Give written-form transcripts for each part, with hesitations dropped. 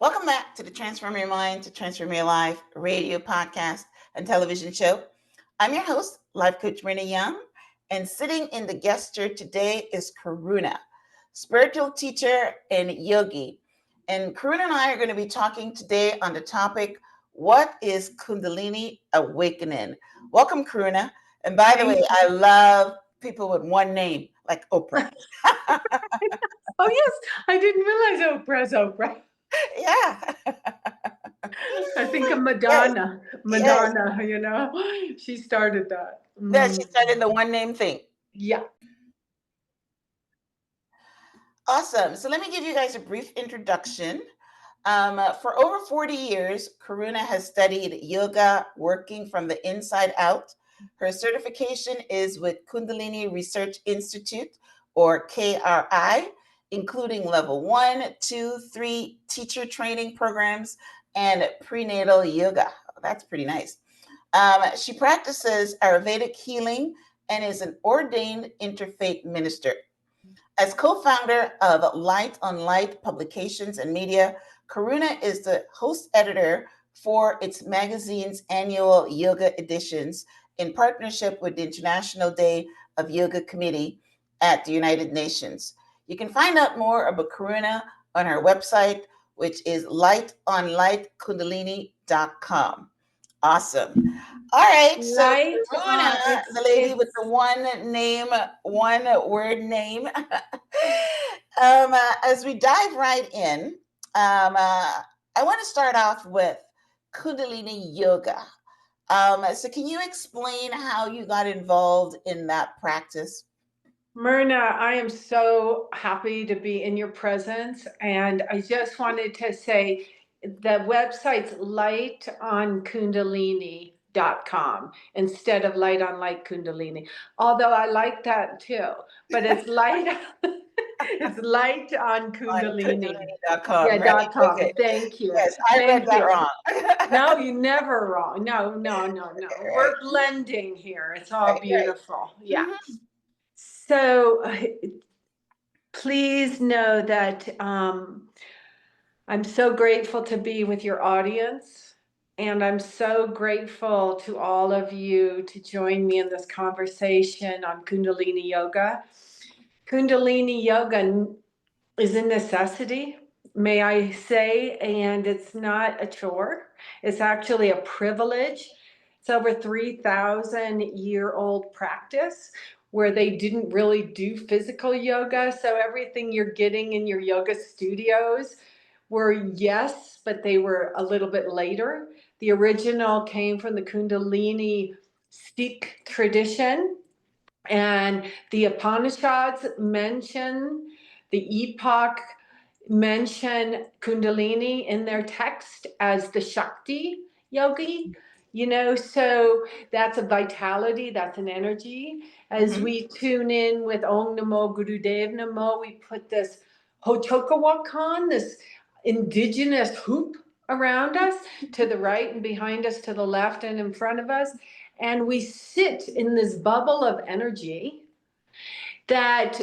Welcome back to the Transform Your Mind to Transform Your Life radio podcast and television show. I'm your host, Life Coach Myrna Young, and sitting in the guest chair today is Karuna, spiritual teacher and yogi. And Karuna and I are going to be talking today on the topic, what is Kundalini Awakening? Welcome, Karuna. And by the way, I love people with one name, like Oprah. Oh, yes. I didn't realize Oprah's Oprah. Yeah. I think of Madonna. Yes. Madonna, she started that. Yeah, she started the one name thing. Yeah. Awesome. So let me give you guys a brief introduction. For over 40 years, Karuna has studied yoga, working from the inside out. Her certification is with Kundalini Research Institute, or KRI, including level 1, 2, 3 teacher training programs and prenatal yoga. Oh, that's pretty nice. She practices Ayurvedic healing and is an ordained interfaith minister. As co-founder of Light on Light Publications and Media, Karuna is the host editor for its magazine's annual yoga editions in partnership with the International Day of Yoga Committee at the United Nations. You can find out more about Karuna on her website, which is lightonlightkundalini.com. Awesome. All right. So Light Karuna, on. the lady with the one name, one word name. As we dive right in, I want to start off with Kundalini Yoga. So can you explain how you got involved in that practice? Myrna, I am so happy to be in your presence. And I just wanted to say the website's lightonkundalini.com instead of Light on Light Kundalini. Although I like that too. But it's light it's light on Kundalini. Kundalini.com, Yeah, right? .com. Okay. Thank you. Yes, I read Thank that you. wrong. No, you're never wrong. No. Okay, right. We're blending here. It's all Right, right. beautiful. Yeah. Mhm. So please know that I'm so grateful to be with your audience. And I'm so grateful to all of you to join me in this conversation on Kundalini Yoga. Kundalini Yoga is a necessity, may I say, and it's not a chore. It's actually a privilege. It's over 3,000-year-old practice where they didn't really do physical yoga. So everything you're getting in your yoga studios were, yes, but they were a little bit later. The original came from the Kundalini Sikh tradition, and the Upanishads mention the epoch, mention Kundalini in their text as the Shakti yogi. So that's a vitality, that's an energy. As Mhm. we tune in with Om Namo Gurudev Namo, we put this Hochokawakan, this indigenous hoop around us, to the right and behind us, to the left and in front of us. And we sit in this bubble of energy that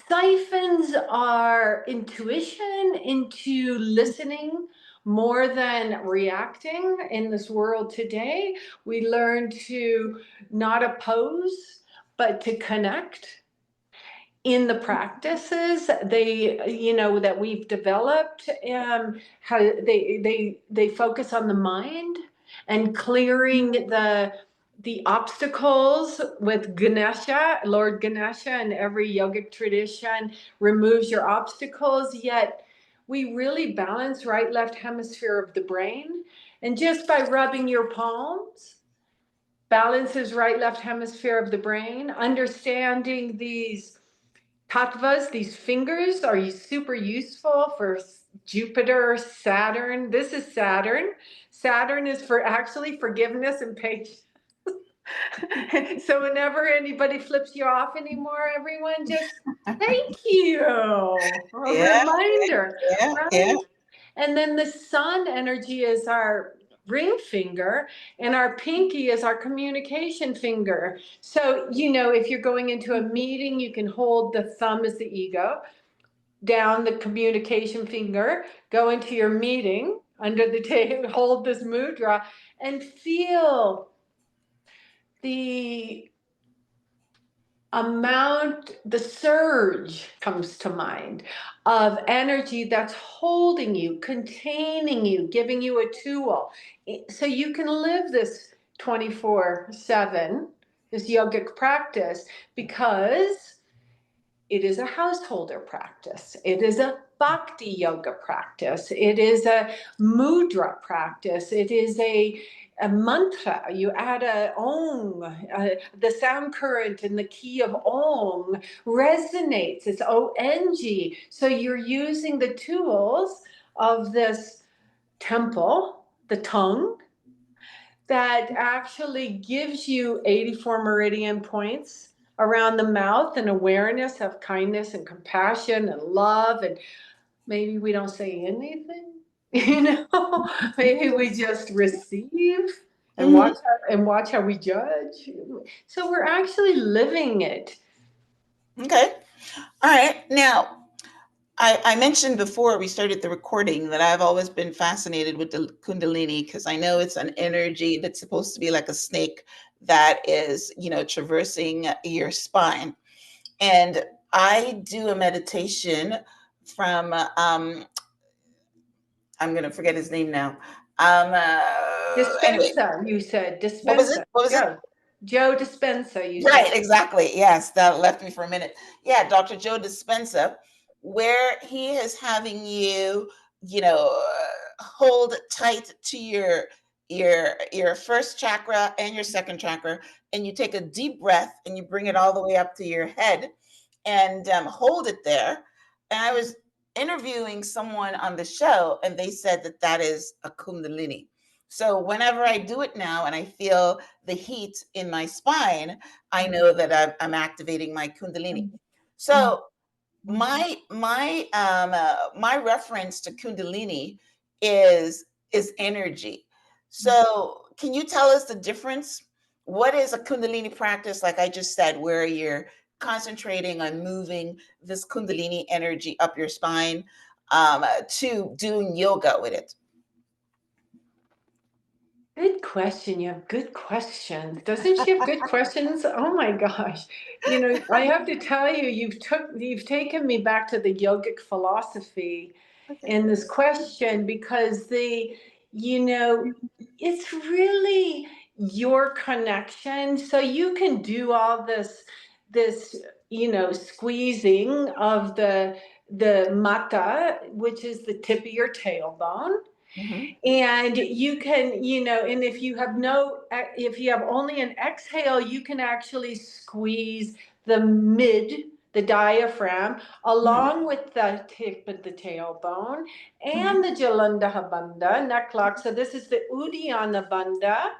siphons our intuition into listening more than reacting in this world today. We learn to not oppose, but to connect in the practices that we've developed. How they focus on the mind and clearing the obstacles with Ganesha. Lord Ganesha in every yogic tradition removes your obstacles, yet we really balance right left hemisphere of the brain, and just by rubbing your palms balances right left hemisphere of the brain. Understanding these tattvas, these fingers, are super useful for Jupiter, Saturn. This is Saturn. Saturn is for actually forgiveness and patience. So whenever anybody flips you off anymore, everyone just thank you. A Yeah, reminder, yeah, yeah. right? And then the sun energy is our ring finger, and our pinky is our communication finger. So, if you're going into a meeting, you can hold the thumb as the ego. down the communication finger, go into your meeting under the table, hold this mudra, and feel the the surge comes to mind of energy that's holding you, containing you, giving you a tool. So you can live this 24/7, this yogic practice, because it is a householder practice. It is a bhakti yoga practice. It is a mudra practice. It is a mantra. You add a om, the sound current and the key of om resonates. It's ONG. So you're using the tools of this temple, the tongue, that actually gives you 84 meridian points around the mouth and awareness of kindness and compassion and love. And maybe we don't say anything, maybe we just receive and Mhm. watch how we judge. So we're actually living it. Okay. All right. Now, I mentioned before we started the recording that I've always been fascinated with the Kundalini because I know it's an energy that's supposed to be like a snake that is, traversing your spine. And I do a meditation from, I'm going to forget his name now. Anyway, Dispensa, you said. what was it? Dispensa. What was it? Joe Dispensa, you Right, said. exactly. Yes, that left me for a minute. Yeah, Dr. Joe Dispenza, where he is having you, hold tight to your first chakra and your second chakra, and you take a deep breath and you bring it all the way up to your head and hold it there. And I was interviewing someone on the show, and they said that that is a Kundalini. So whenever I do it now and I feel the heat in my spine, I know that I'm activating my Kundalini. So my reference to Kundalini is energy. So can you tell us the difference? What is a Kundalini practice, like I just said, where you're concentrating on moving this Kundalini energy up your spine, to doing yoga with it? Good question. You have good questions. Doesn't she have good questions? Oh my gosh. I have to tell you, you've taken me back to the yogic philosophy Okay. in this question, because you know, it's really your connection. So you can do all this, squeezing of the mata, which is the tip of your tailbone. Mhm. And you can, and if you have only an exhale, you can actually squeeze the diaphragm, Mhm. along with the tip of the tailbone Mhm. and the Jalandhara Bandha neck lock. So this is the Uddiyana Bandha,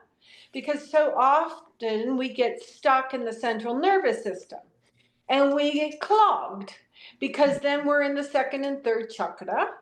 because so often we get stuck in the central nervous system and we get clogged, because then we're in the second and third chakra.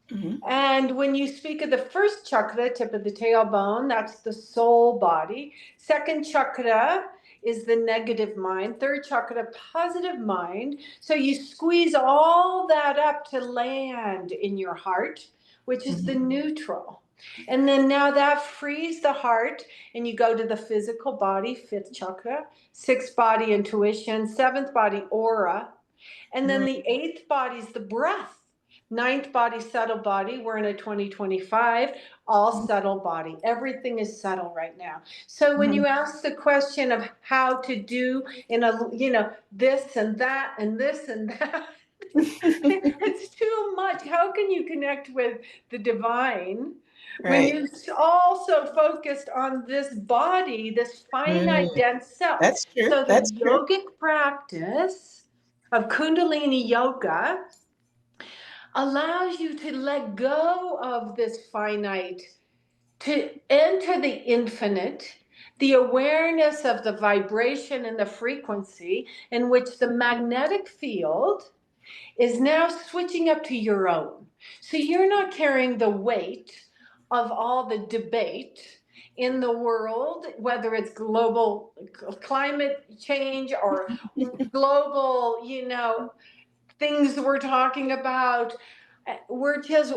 Mhm. And when you speak of the first chakra, tip of the tailbone, that's the soul body. Second chakra is the negative mind. Third chakra, positive mind. So you squeeze all that up to land in your heart, which is the Mhm. neutral. And then now that frees the heart, and you go to the physical body, fifth chakra, sixth body, intuition, seventh body, aura, and then Mhm. the eighth body is the breath. Ninth body, subtle body. We're in a 2025, all subtle body. Everything is subtle right now. So when Mhm. you ask the question of how to do this and that and this and that, it's too much. How can you connect with the divine when Right. you're also focused on this body, this Mm, finite, dense self? that's true. So the That's true. yogic practice of Kundalini Yoga allows you to let go of this finite, to enter the infinite, the awareness of the vibration and the frequency, in which the magnetic field is now switching up to your own. So you're not carrying the weight of all the debate in the world, whether it's global climate change or global, things we're talking about. We're just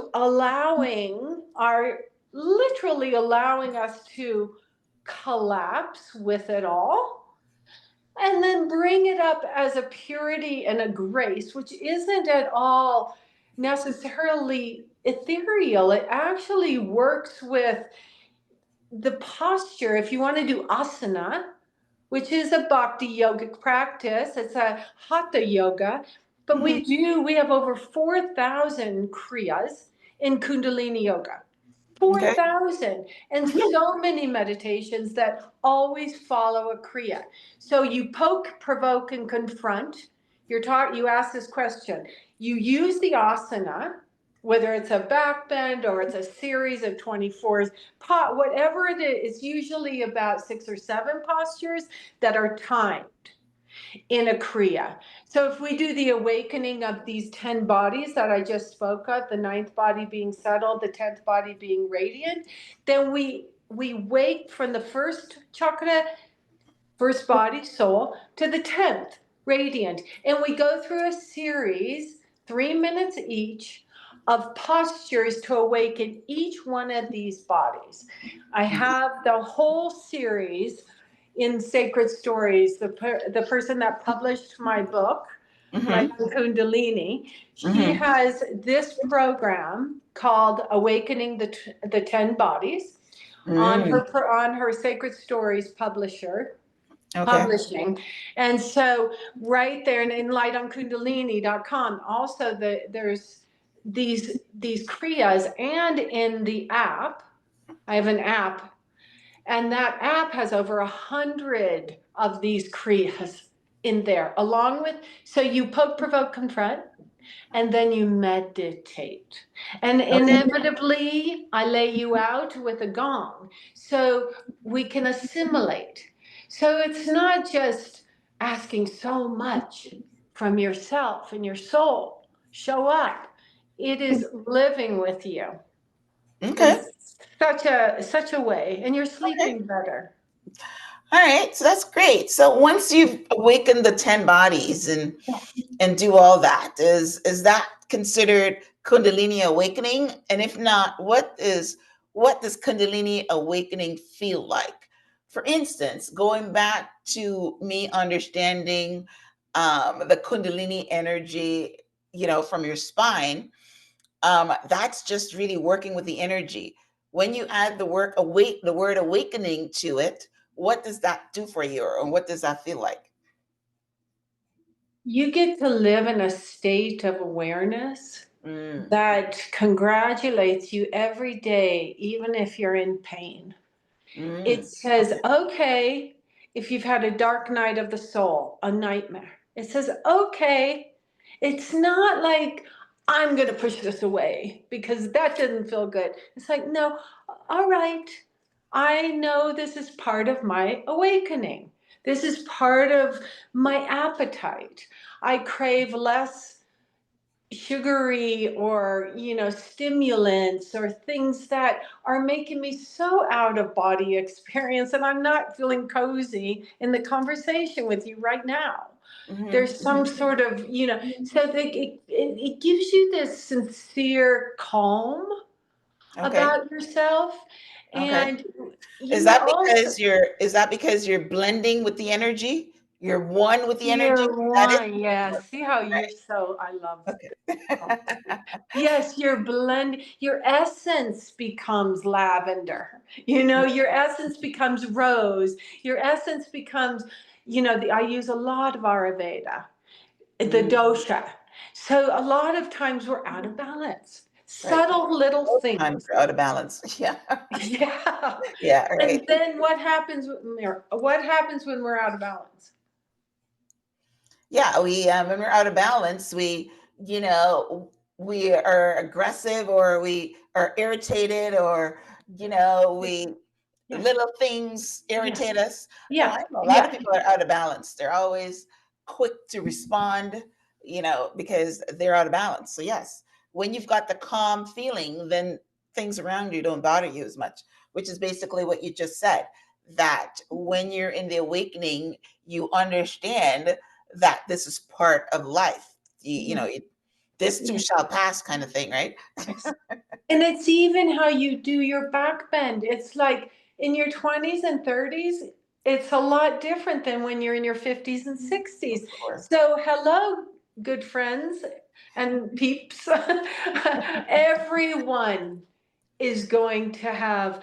literally allowing us to collapse with it all, and then bring it up as a purity and a grace, which isn't at all necessarily ethereal. It actually works with the posture. If you want to do asana, which is a bhakti yogic practice, it's a hatha yoga, but we have over 4,000 kriyas in Kundalini Yoga. Okay. 4,000, and so many meditations that always follow a kriya. So you poke, provoke, and confront. You ask this question. You use the asana, whether it's a back bend or it's a series of 24s, whatever it is. It's usually about 6 or 7 postures that are timed in a kriya. So if we do the awakening of these 10 bodies that I just spoke of, the 9th body being settled, the 10th body being radiant, then we wake from the first chakra, first body, soul, to the 10th, radiant. And we go through a series, 3 minutes each, of postures to awaken each one of these bodies. I have the whole series in Sacred Stories. The person that published my book, Light on Kundalini, she has this program called Awakening the 10 Bodies on her Sacred Stories publishing. And so right there in lightonkundalini.com, also there's these kriyas, and in the app, I have an app, and that app has over 100 of these kriyas in there, along with, so you poke, provoke, confront, and then you meditate. And inevitably, I lay you out with a gong so we can assimilate. So it's not just asking so much from yourself and your soul. Show up. It is living with you in Okay. such a way, and you're Okay. sleeping better. All right. So that's great. So once you've awakened the 10 bodies and do all that, is that considered Kundalini awakening? And if not, what does Kundalini awakening feel like? For instance, going back to me understanding the Kundalini energy, from your spine, that's just really working with the energy. When you add the word awakening to it, what does that do for you, or what does that feel like? You get to live in a state of awareness that congratulates you every day, even if you're in pain. It says, okay, if you've had a dark night of the soul, a nightmare, it says, okay, it's not like I'm going to push this away because that didn't feel good. It's like, no, all right, I know this is part of my awakening. This is part of my appetite. I crave less sugary or stimulants or things that are making me so out of body experience, and I'm not feeling cozy in the conversation with you right now. There's some sort of so it gives you this sincere calm Okay. about yourself. Okay. And Is you that also, because you're blending with the energy? You're one with the energy? you're Is that it? one, yeah, see how you're so, I love Okay. yes, your essence becomes lavender. Your essence becomes rose. Your essence becomes, I use a lot of Ayurveda, the dosha. So a lot of times we're out of balance. Right. Subtle little Most times things. you're out of balance. Yeah. Yeah. Yeah. And Right. then what happens when we're out of balance? Yeah. We when we're out of balance, you know we are aggressive, or we are irritated, or we Yeah. little things Yeah. irritate us. Oh, Yeah. I know a lot of Yeah. people are out of balance. They're always quick to respond, because they're out of balance. So yes, when you've got the calm feeling, then things around you don't bother you as much, which is basically what you just said. That when you're in the awakening, you understand that this is part of life. this too shall pass kind of thing, right? Yes. And it's even how you do your back bend. It's like in your 20s and 30s, it's a lot different than when you're in your 50s and 60s. Of course. So, hello, good friends and peeps. Everyone is going to have.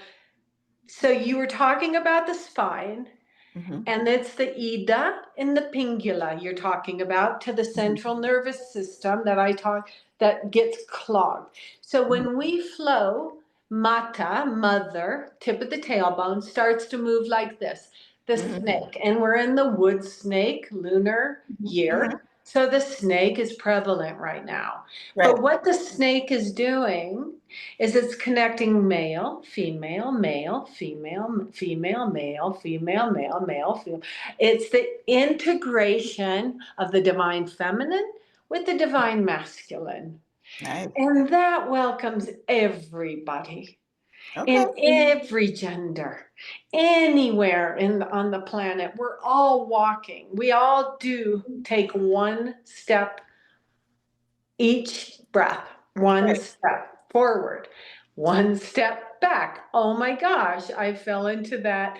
So, you were talking about the spine. Mm-hmm. And it's the Ida and the Pingula you're talking about to the central nervous system that gets clogged. So when we flow, mata, mother, tip of the tailbone starts to move like this, the snake. And we're in the wood snake lunar Mm-hmm. year. So the snake is prevalent right now. Right. But what the snake is doing is it's connecting male, female, male, female, female, male, female, male, male, female. It's the integration of the divine feminine with the divine masculine. Nice. And that welcomes everybody Okay. in every gender, anywhere on the planet. We're all walking. We all do take one step each breath, one Right. step forward, one step back. Oh my gosh, I fell into that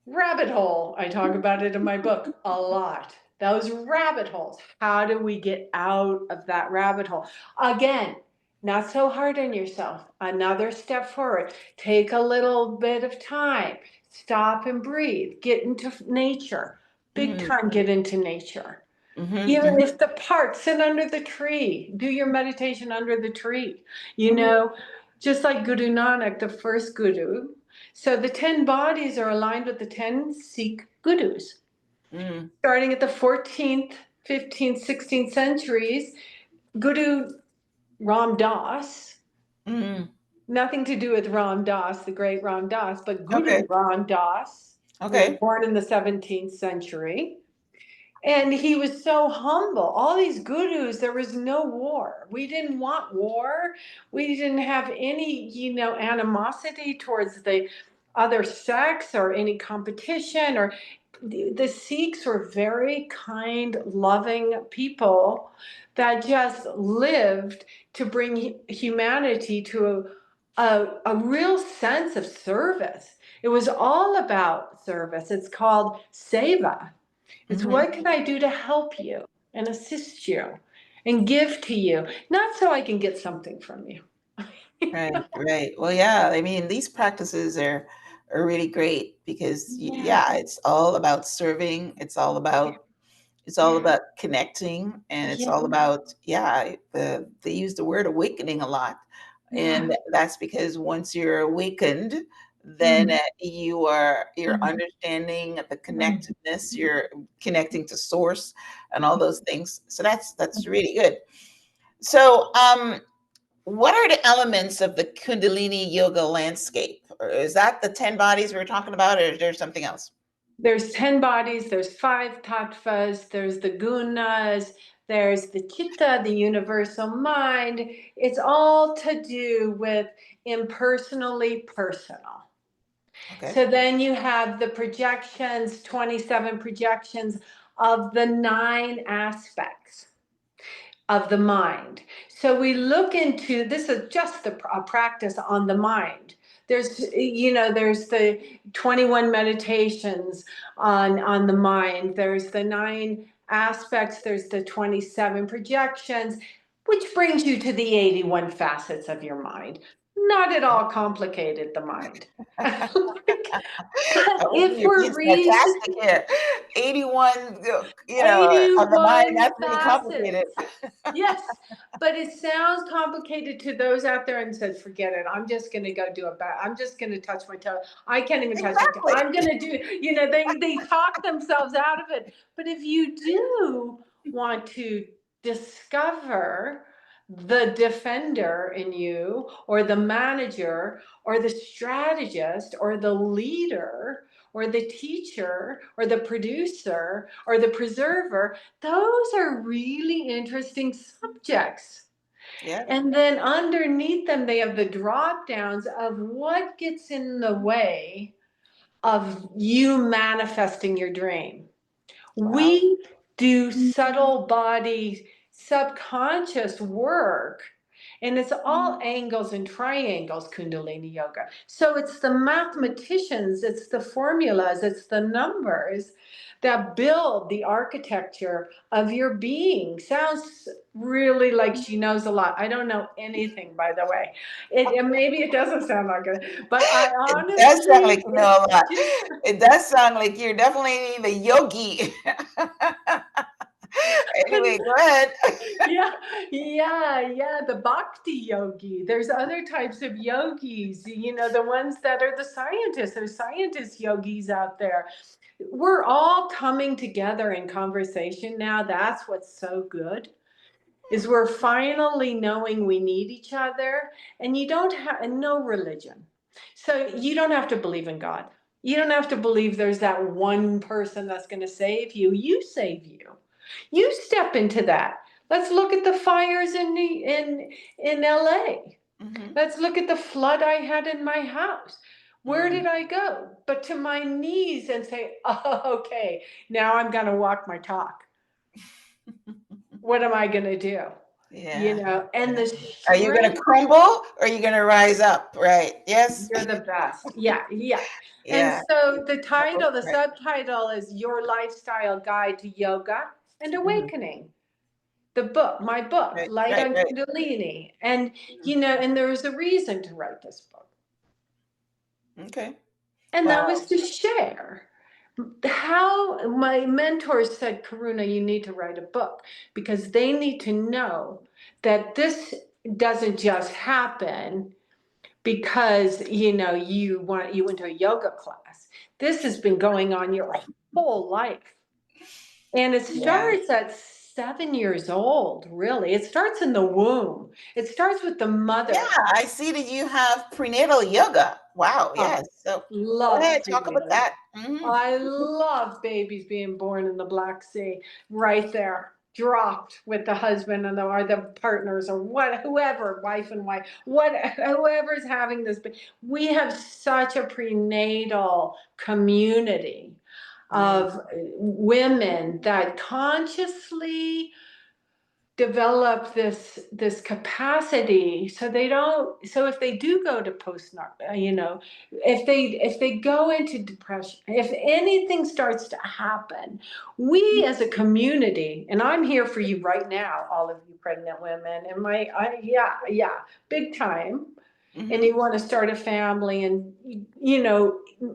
rabbit hole. I talk about it in my book a lot. Those rabbit holes. How do we get out of that rabbit hole? Again, not so hard on yourself. Another step forward. Take a little bit of time. Stop and breathe. Get into nature. Big Mm-hmm. time, get into nature. Mm-hmm. Even if the park, sit under the tree, do your meditation under the tree, just like Guru Nanak, the first guru. So the 10 bodies are aligned with the 10 Sikh gurus. Mm-hmm. Starting at the 14th, 15th, 16th centuries, Guru Ram Das, Mm-hmm. nothing to do with Ram Das, the great Ram Das, but Okay. Guru Ram Das was Okay. born in the 17th century. And he was so humble. All these gurus, there was no war. We didn't want war. We didn't have any, animosity towards the other sex or any competition. Or the Sikhs were very kind, loving people that just lived to bring humanity to a real sense of service. It was all about service. It's called seva. It's Mm-hmm. what can I do to help you and assist you and give to you, not so I can get something from you. Right. Right. Well, yeah. I mean, these practices are really great because Yeah, it's all about serving. It's all yeah, about connecting, and it's yeah, all about they use the word awakening a lot, yeah. and that's because once you're awakened, then Mm, you're mm, understanding the mm. connectedness, you're connecting to source and all those things. So that's really good. So what are the elements of the Kundalini yoga landscape? Or is that the 10 bodies we were talking about, or is there something else? There's 10 bodies, there's 5 tattvas, there's the gunas, there's the chitta, the universal mind. It's all to do with impersonally personal. Okay. So then you have the projections, 27 projections of the 9 aspects of the mind. So we look into this is just a practice on the mind. There's the 21 meditations on the mind. There's the 9 aspects. There's the 27 projections, which brings you to the 81 facets of your mind. Not at all complicated, the mind. But if You're we're being reason sarcastic here. 81, of the mind, 81 that's really complicated. facets. Yes, but it sounds complicated to those out there and says, forget it. I'm just going to go do a bath. I'm just going to touch my toe. I can't even touch my toe. Exactly. I'm going to do, they talk themselves out of it. But if you do want to discover the defender in you, or the manager, or the strategist, or the leader, or the teacher, or the producer, or the preserver, those are really interesting subjects. Yeah. And then underneath them, they have the drop downs of what gets in the way of you manifesting your dream. Wow. We do subtle body subconscious work. And it's all angles and triangles, Kundalini Yoga. So it's the mathematicians, it's the formulas, it's the numbers that build the architecture of your being. Sounds really like she knows a lot. I don't know anything, by the way. Maybe it doesn't sound like it, but I It does sound like honestly, you know a lot. just It does sound like you're definitely the yogi. Anyway, go ahead. yeah, yeah, the bhakti yogi. There's other types of yogis, the ones that are the scientists. There's scientist yogis out there. We're all coming together in conversation now. That's what's so good. Is we're finally knowing we need each other, and you don't have and no religion. So you don't have to believe in God. You don't have to believe there's that one person that's going to save you. You save you. You step into that. Let's look at the fires in LA. Mm-hmm. Let's look at the flood I had in my house. Where did I go? But to my knees and say, oh, okay, now I'm going to walk my talk. What am I going to do? Yeah. And the Are you going to strength, crumble or are you going to rise up? Right. Yes. you're the best. Yeah, yeah. And Yeah. so the title, the Right. subtitle is Your Lifestyle Guide to Yoga and Mhm. Awakening. The book, my book, Right. Light Right. on Right. Kundalini. And, and there was a reason to write this book. Okay. And that Wow. was to share how my mentors said, Karuna, you need to write a book because they need to know that this doesn't just happen because you went to a yoga class. This has been going on your whole life. And it Yeah. starts at 7 years old, really. It starts in the womb. It starts with the Yeah. mother. I see that you have prenatal yoga. Wow. Oh, Yes. So go love ahead. Talk about prenatal. that. Hmm. I love babies being born in the Black Sea, right there, dropped with the husband or the partners or whoever, wife and wife, whoever's having this. We have such a prenatal community Yeah. of women that consciously develop this capacity so they don't so if they do go to if they go into depression, if anything starts to happen, we as a community, and I'm here for you right now, all of you pregnant women, and yeah, big time, and Hmm. you want to start a family, and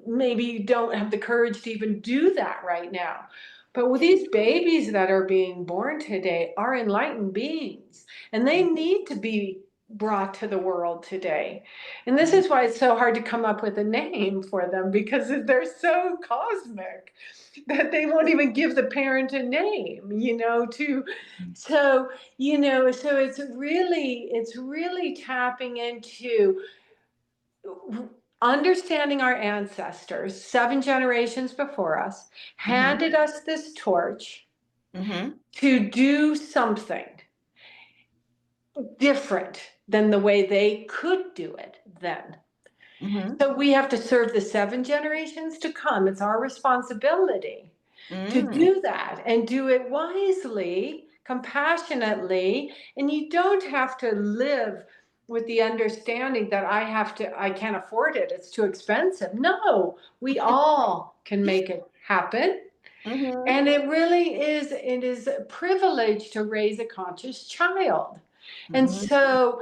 maybe you don't have the courage to even do that right now. But with these babies that are being born today are enlightened beings, and they need to be brought to the world today. And this is why it's so hard to come up with a name for them, because they're so cosmic that they won't even give the parent a name, to so so it's really tapping into understanding our ancestors 7 generations before us Hmm. handed us this torch Hmm. to do something different than the way they could do it then. Hmm. So we have to serve the 7 generations to come. It's our responsibility to Mm. do that and do it wisely, compassionately. And you don't have to live with the understanding that I can't afford it, it's too expensive. No, we all can make it happen. Hmm. And it is a privilege to raise a conscious child. And Hmm. so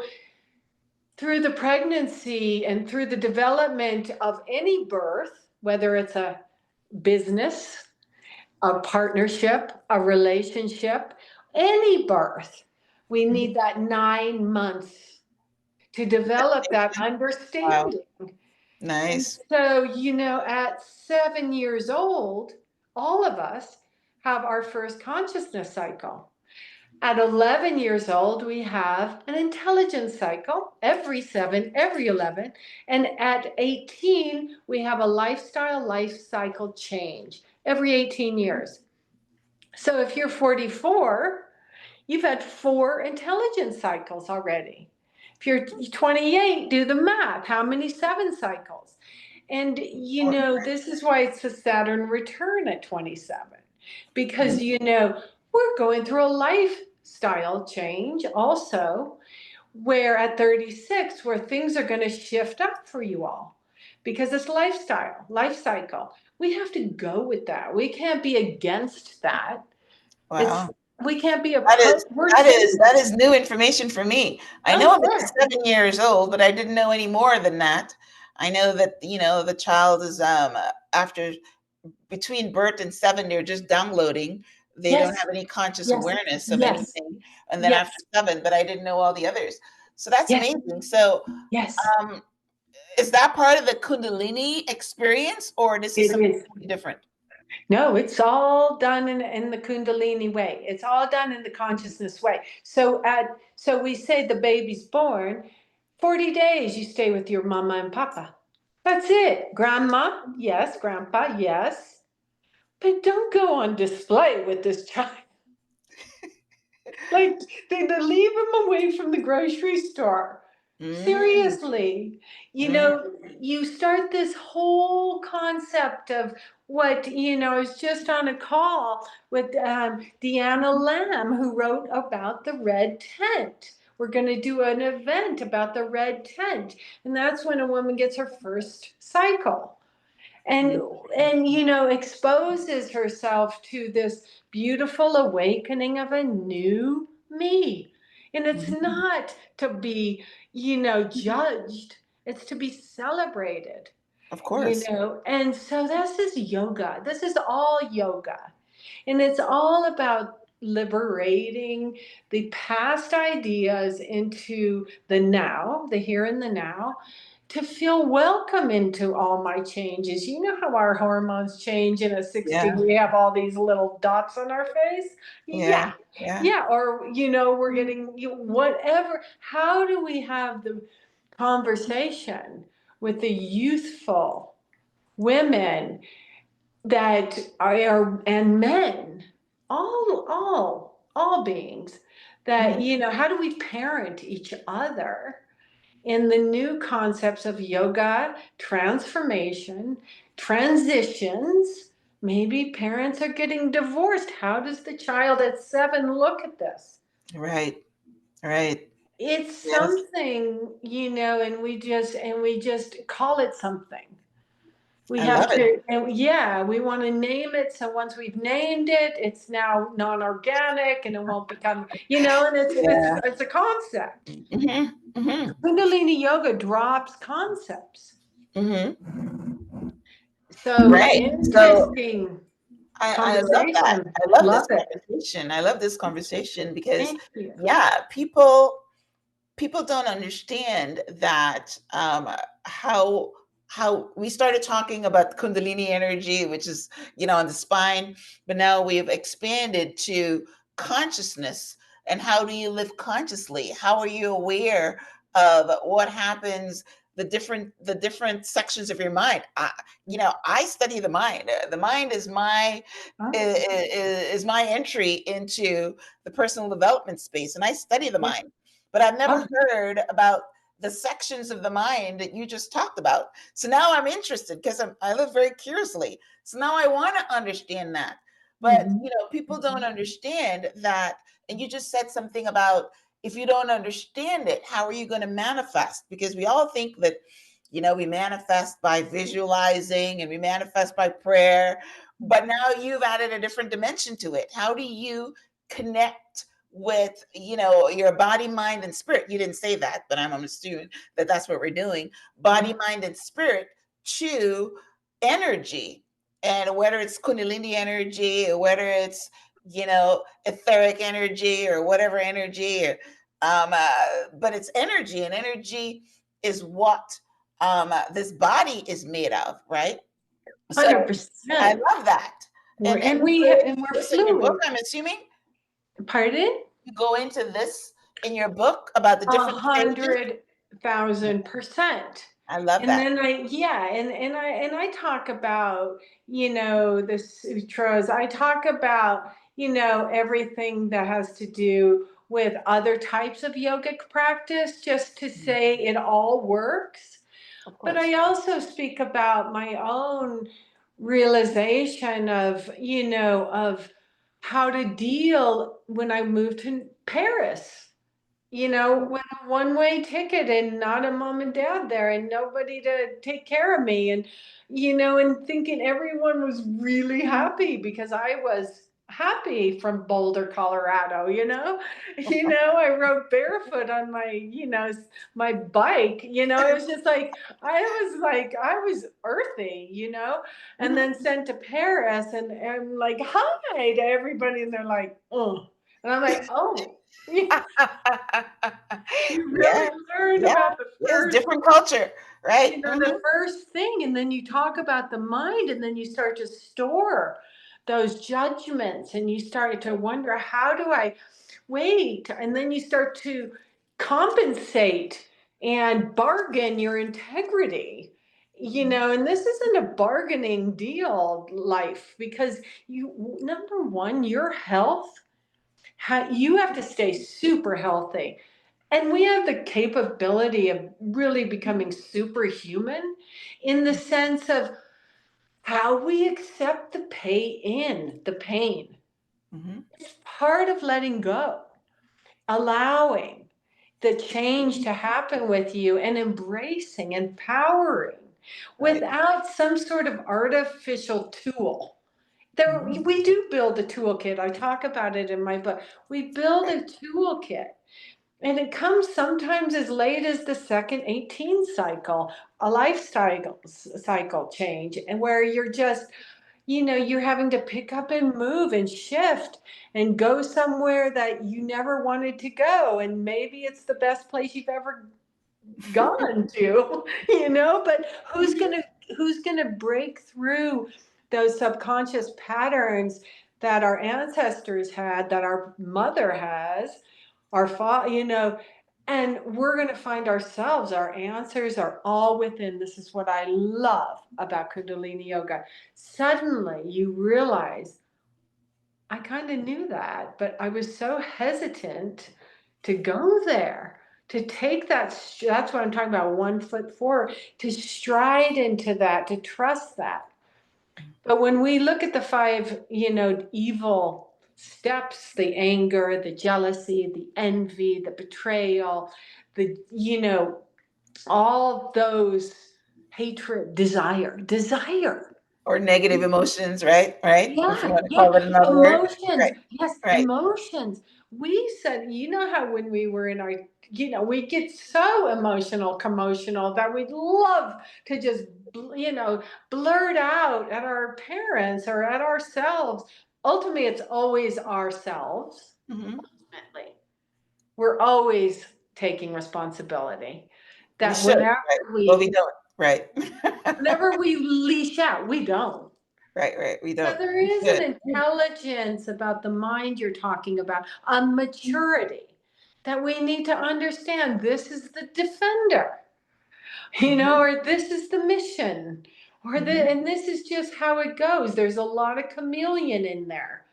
through the pregnancy and through the development of any birth, whether it's a business, a partnership, a relationship, any birth, we need that 9 months to develop that Wow. understanding. And Nice. so, at 7 years old, all of us have our first consciousness cycle. At 11 years old, we have an intelligence cycle every 7, every 11. And at 18, we have a lifestyle life cycle change every 18 years. So if you're 44, you've had 4 intelligence cycles already. If you're 28, do the math. How many 7 cycles? And, this is why it's a Saturn return at 27. Because, we're going through a life lifestyle change also, where at 36, where things are going to shift up for you all because it's lifestyle, life cycle. We have to go with that. We can't be against that. It's Wow. we can't be That is opposed. We're that is changing. that is new information for me. I know Oh, I'm sure. 7 years old, but I didn't know any more than that. I know that the child is after between birth and 7, they're just downloading. They don't Yes. have any conscious Yes. awareness of Yes. anything, and then after Yes. 7, but I didn't know all the others. So that's Yes. amazing. So, Yes. um, is that part of the Kundalini experience, or this is It something is. different? No, it's all done in the Kundalini way. It's all done in the consciousness way. So we say the baby's born, 40 days you stay with your mama and papa. That's it. Grandma, yes. Grandpa, yes. But don't go on display with this child. Like they leave him away from the grocery store. Mm, Seriously, mm, you start this whole concept of what, I was just on a call with Deanna Lamb, who wrote about the red tent. We're going to do an event about the red tent. And that's when a woman gets her first cycle and mm, exposes herself to this beautiful awakening of a new me. And it's mm. not to be judged, it's to be celebrated. Of course. And so this is yoga, this is all yoga, and it's all about liberating the past ideas into the now, the here and the now, to feel welcome into all my changes. You know how our hormones change in a 60, Yeah, we have all these little dots on our face? yeah, Yeah. yeah. Yeah. Or, we're getting whatever. How do we have the conversation with the youthful women that are, and men, all beings, that, Mhm. how do we parent each other in the new concepts of yoga, transformation, transitions? Maybe parents are getting divorced. How does the child at 7 look at this? Right, right. It's Yes, something, and we just call it something. We I have love it. to, and yeah, we want to name it. So once we've named it, it's now non-organic, and it won't become, and it's it's Yeah. it's a concept. Mhm, mhm, Kundalini Yoga drops concepts. mhm. So Right. So interesting I love that. conversation. I love this Love it. conversation. I love this conversation because, Thank you. yeah, people don't understand that how we started talking about Kundalini energy, which is on the spine, but now we've expanded to consciousness. And how do you live consciously? How are you aware of what happens? The different sections of your mind. I study the mind. The mind is my Oh, is my entry into the personal development space, and I study the yeah. mind. But I've never Oh, heard about the sections of the mind that you just talked about. So now I'm interested because I live very curiously. So now I want to understand that. But mhm. people don't understand that. And you just said something about, if you don't understand it, how are you going to manifest? Because we all think that we manifest by visualizing and we manifest by prayer, but now you've added a different dimension to it. How do you connect with your body, mind, and spirit? You didn't say that, but I'm assuming that that's what we're doing. Body, Yeah. mind, and spirit to energy. And whether it's Kundalini energy, or whether it's etheric energy, or whatever energy, or but it's energy, and energy is what this body is made of, right? So I 100%. love that. We're, And and you we go and into we're this in your book, fluid. I'm assuming? Pardon? You go into this in your book about the A different stages? 100,000%. I love And that. then I talk about, the sutras. I talk about, everything that has to do with other types of yogic practice, just to say it all works. Of But course. I also speak about my own realization of, of how to deal when I moved Paris, with a one-way ticket and not a mom and dad there and nobody to take care of me. And, and thinking everyone was really happy because I was happy from Boulder, Colorado, I rode barefoot on my, my bike, it was just like, I was earthy, and then sent to Paris and like, hi to everybody. And they're like, oh, and I'm like, oh, you Yeah, really learn yeah, about the yes, first, different culture, right? the first thing, and then you talk about the mind, and then you start to store those judgments, and you start to wonder, how do I wait? And then you start to compensate and bargain your integrity. And this isn't a bargaining deal life, because number one, your health, you have to stay super healthy. And we have the capability of really becoming superhuman in the sense of how we accept the the pain. Mm-hmm. It's part of letting go, allowing the change to happen with you, and embracing, empowering Right. without some sort of artificial tool. We do build a toolkit. I talk about it in my book. We build a toolkit. And it comes sometimes as late as the second 18 cycle, a lifestyle cycle change, and where you're just, you're having to pick up and move and shift and go somewhere that you never wanted to go. And maybe it's the best place you've ever gone to, but who's gonna break through those subconscious patterns that our ancestors had, that our mother has, our father, and we're going to find ourselves, our answers are all within. This is what I love about Kundalini Yoga. Suddenly you realize, I kind of knew that, but I was so hesitant to go there, to take that's what I'm talking about, 1 foot forward, to stride into that, to trust that. But when we look at the five, evil steps, the anger, the jealousy, the envy, the betrayal, the, all those hatred, desire. Or negative emotions, right? Right? If you Yeah, want to yeah. call it another word. Emotions. Right, Yes, right. emotions. We said, how when we were in our, we get so emotional, commotional, that we'd love to just, blurt out at our parents or at ourselves. Ultimately, it's always ourselves. Mm-hmm. Ultimately, we're always taking responsibility. We That should, whenever right? But we we, don't, right? whenever we leash out, we don't. Right, right. We So don't. there We is an should. intelligence about the mind you're talking about, a maturity that we need to understand. This is the defender, Mm-hmm. or this is the mission, Mm-hmm. and this is just how it goes. There's a lot of chameleon in there.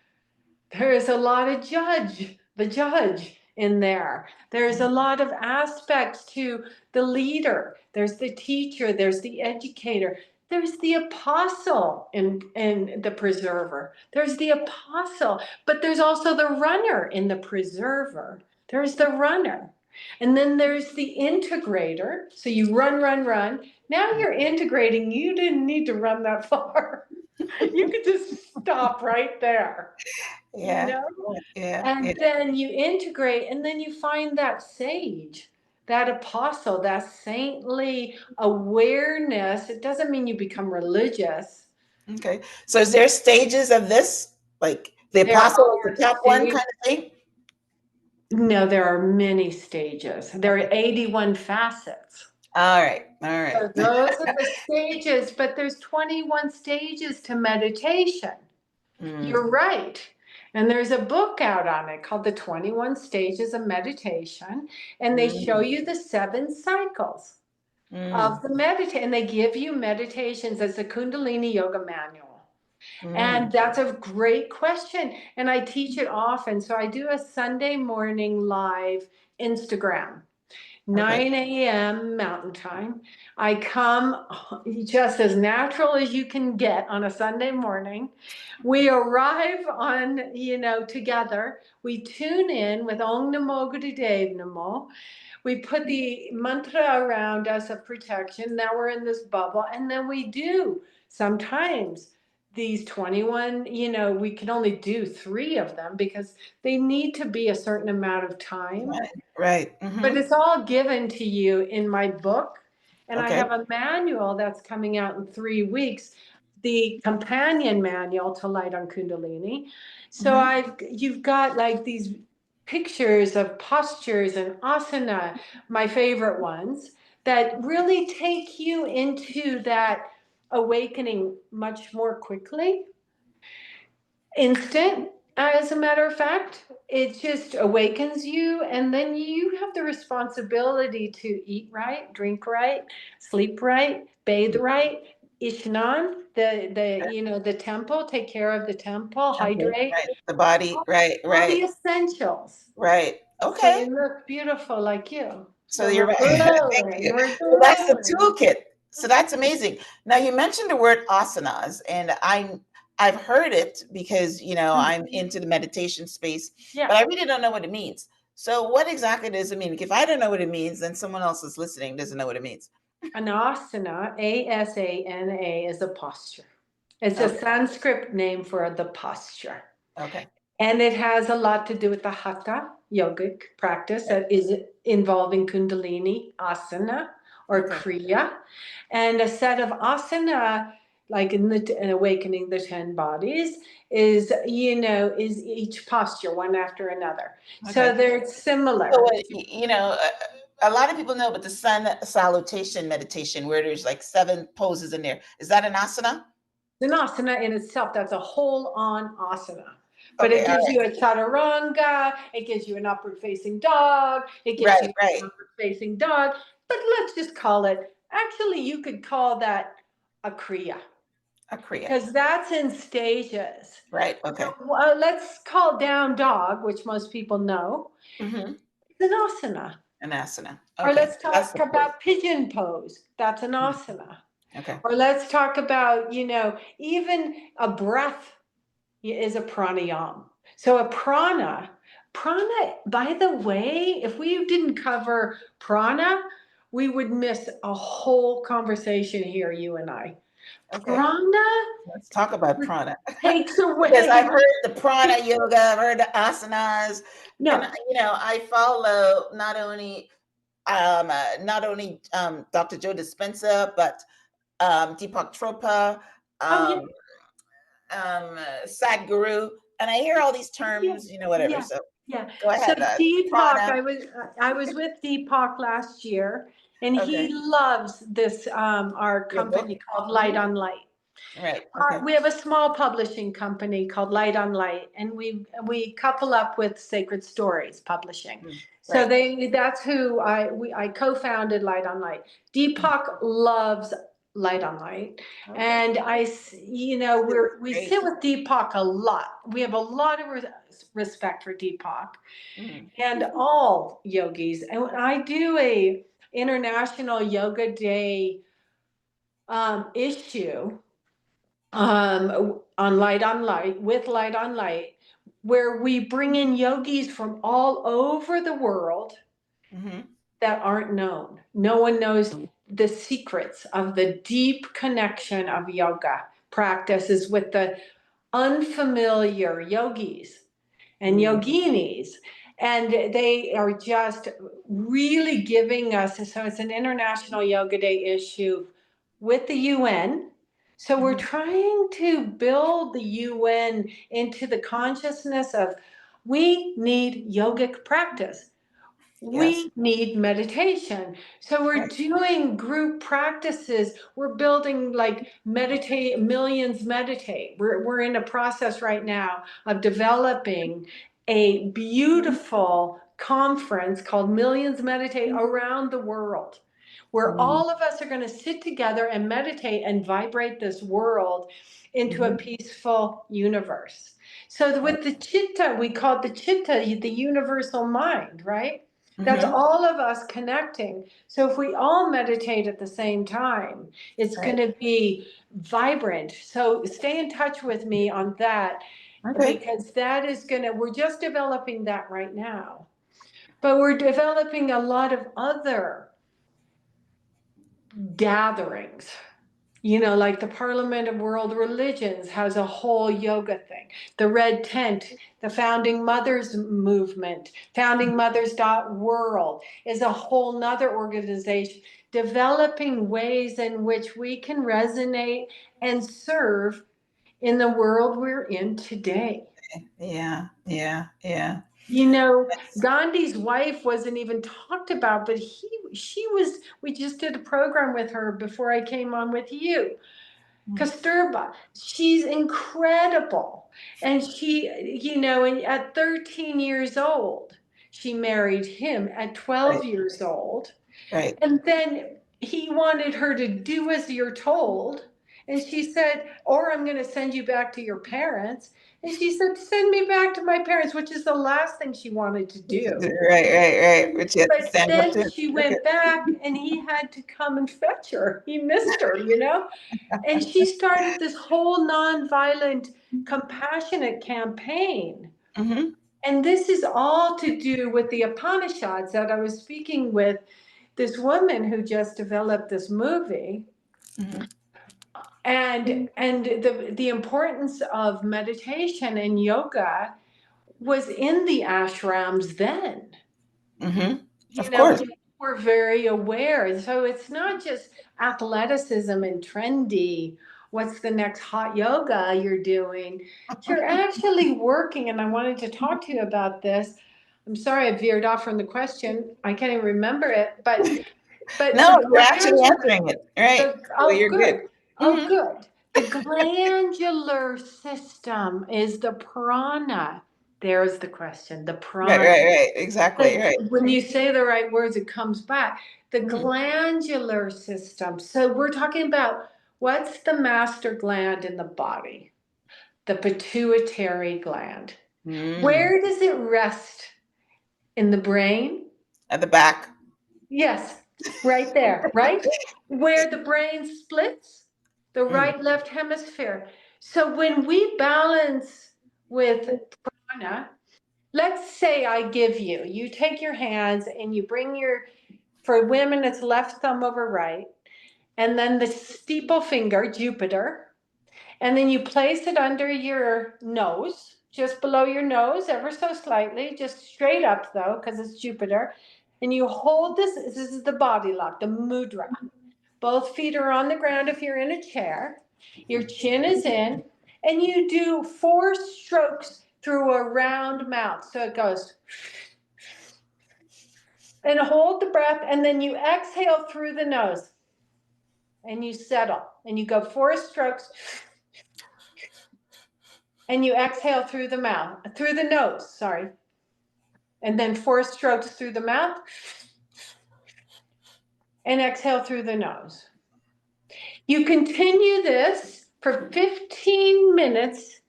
There is a lot of the judge in there. There's a lot of aspects to the leader. There's the teacher. There's the educator. There's the apostle in the preserver. There's the apostle, but there's also the runner in the preserver. There's the runner. And then there's the integrator. So you run, run, run. Now you're integrating. You didn't need to run that far. You could just stop right there, you Yeah, know? yeah, yeah. And then you integrate, and then you find that sage, that apostle, that saintly awareness. It doesn't mean you become religious. Okay. So is there stages of this? Like the There apostle is are the top one kind stages. of thing? No, there are many stages. There Okay. are 81 facets. All right. All So right. those are the stages, but there's 21 stages to meditation. Mm, You're right. And there's a book out on it called The 21 Stages of Meditation. And they show mm, you the 7 cycles mm, of the meditation. And they give you meditations as a Kundalini Yoga manual. mm, And that's a great question. And I teach it often. So I do a Sunday morning live Instagram. Okay. 9 a.m. Mountain Time. I come just as natural as you can get on a Sunday morning. We arrive on, together. We tune in with Om Namo Gurudev Namo. We put the mantra around us of protection. Now we're in this bubble. And then we do sometimes these 21, we can only do 3 of them because they need to be a certain amount of time. Right. Right. But it's all given to you in my book. And I Okay. have a manual that's coming out in 3 weeks, the companion manual to Light on Kundalini. So Hmm. you've got like these pictures of postures and asana, my favorite ones, that really take you into that awakening much more quickly. Instant, as a matter of fact. It just awakens you, and then you have the responsibility to eat right, drink right, sleep right, bathe right, ishnan, the temple, take care of the temple, Okay. hydrate, Right. The body. Right. all the Right. essentials, Right. so Okay. you look beautiful like you. So So you're we're right. Thank glowing, you. we're So that's the glowing. toolkit. So that's amazing. Now you mentioned the word asanas, and I've heard it because I'm into the meditation space, but Yeah. I really don't know what it means. So what exactly does it mean? Like, if I don't know what it means, then someone else is listening doesn't know what it means. An asana, asana, is a posture. It's a Okay. Sanskrit name for the posture. Okay. And it has a lot to do with the hatha yogic practice that is involving Kundalini asana or Okay. Kriya. And a set of asana, like in Awakening the 10 Bodies, is each posture one after another. So Okay. they're So similar. a lot of people know, but the sun salutation meditation, where there's like 7 poses in there, is that an asana? An asana in itself, that's a whole on asana. But Okay. it All gives right. you a chaturanga, it gives you an upward facing dog, it gives Right. you an Right. upward facing dog. But let's just call it, actually, you could call that a Kriya, A kriya. because that's in stages. Right. So Okay. let's call down dog, which most people know, Mm-hmm. it's an asana. An asana. Or Okay. let's So that's talk the pose. about pigeon pose, that's an asana. Okay. Or let's talk about, even a breath is a pranayam. So prana, by the way, if we didn't cover prana, we would miss a whole conversation here, you and I. Okay. Prana Let's talk about prana. takes Because I've away. heard the prana yoga, I've heard the asanas, and No, I follow not only Dr. Joe Dispenza, but Deepak Chopra, oh yeah, um, Sadhguru, and I hear all these yeah, terms, whatever. yeah, So yeah. go So ahead. Deepak, Prana. I was with Deepak last year, and he Okay. loves this our Your book. company called Light Hmm. on Light. Right. Okay. We have a small publishing company called Light on Light, and we couple up with Sacred Stories Publishing. Mm. So Right. that's who I co-founded Light on Light. Deepak loves Light on Light, Okay. and we Great. sit with Deepak a lot. We have a lot of respect for Deepak Mm. and all yogis. And I do a International Yoga Day issue on Light on Light, with Light on Light, where we bring in yogis from all over the world Hmm. that aren't known. No one knows the secrets of the deep connection of yoga practices with the unfamiliar yogis and Mm. yoginis. And they are just really giving us, so it's an International Yoga Day issue with the UN. So we're Hmm. trying to build the UN into the consciousness of we need yogic practice. Yes. We need meditation. So we're Right. doing group practices. We're building like meditate, millions meditate. We're in a process right now of developing a beautiful conference called Millions Meditate around the world, where Mm. all of us are going to sit together and meditate and vibrate this world into a Mhm. peaceful universe. So with the chitta, we call it the chitta, the universal mind, right? That's all of us connecting. So if we all meditate at the same time, it's going Right. to be vibrant. So stay in touch with me on that, Okay. because that is going to, we're just developing that right now. But we're developing a lot of other gatherings. You know, like the Parliament of World Religions has a whole yoga thing. The Red Tent, the Founding Mothers movement, foundingmothers.world is a whole nother organization developing ways in which we can resonate and serve in the world we're in today. Yeah. Yeah. Yeah. You know, Gandhi's wife wasn't even talked about, but she was, we just did a program with her before I came on with you. Kasturba, she's incredible. And she, you know, at 13 years old, she married him at 12 Right. years old. Right. And then he wanted her to do as you're told. And she said, or I'm going to send you back to your parents. And she said, send me back to my parents, which is the last thing she wanted to do. Right. Right. Right. But you have to But stand up then to. she Okay. went back and he had to come and fetch her. He missed her, you know? And she started this whole nonviolent, compassionate campaign. Mm-hmm. And this is all to do with the Upanishads that I was speaking with this woman who just developed this movie. Mm-hmm. And the importance of meditation and yoga was in the ashrams then. Mm-hmm. You Of know, course. people were very aware. So it's not just athleticism and trendy. What's the next hot yoga you're doing? You're actually working, and I wanted to talk to you about this. I'm sorry I veered off from the question. I can't even remember it, but No, the you're actually glandular, answering it. Right. the So oh you're good. good, oh Mm-hmm. good. The glandular system is the prana. There's the question. The Right. prana. Right. Right. Exactly. But Right. when you say the right words, it comes back. The Mm-hmm. glandular system. So we're talking about what's the master gland in the body? The pituitary gland. Mm. Where does it rest? In the brain? At the back. Yes, right there, right? Where the brain splits, the Mm. right left hemisphere. So when we balance with prana, let's say I give you, you take your hands and you bring your, for women, it's left thumb over right, and then the steeple finger, Jupiter, and then you place it under your nose, just below your nose, ever so slightly, just straight up though, because it's Jupiter. And you hold this, this is the body lock, the mudra. Both feet are on the ground if you're in a chair. Your chin is in, and you do 4 strokes through a round mouth. So it goes, and hold the breath, and then you exhale through the nose, and you settle, and you go 4 strokes, and you exhale through the mouth, through the nose, sorry, and then 4 strokes through the mouth, and exhale through the nose. You continue this for 15 minutes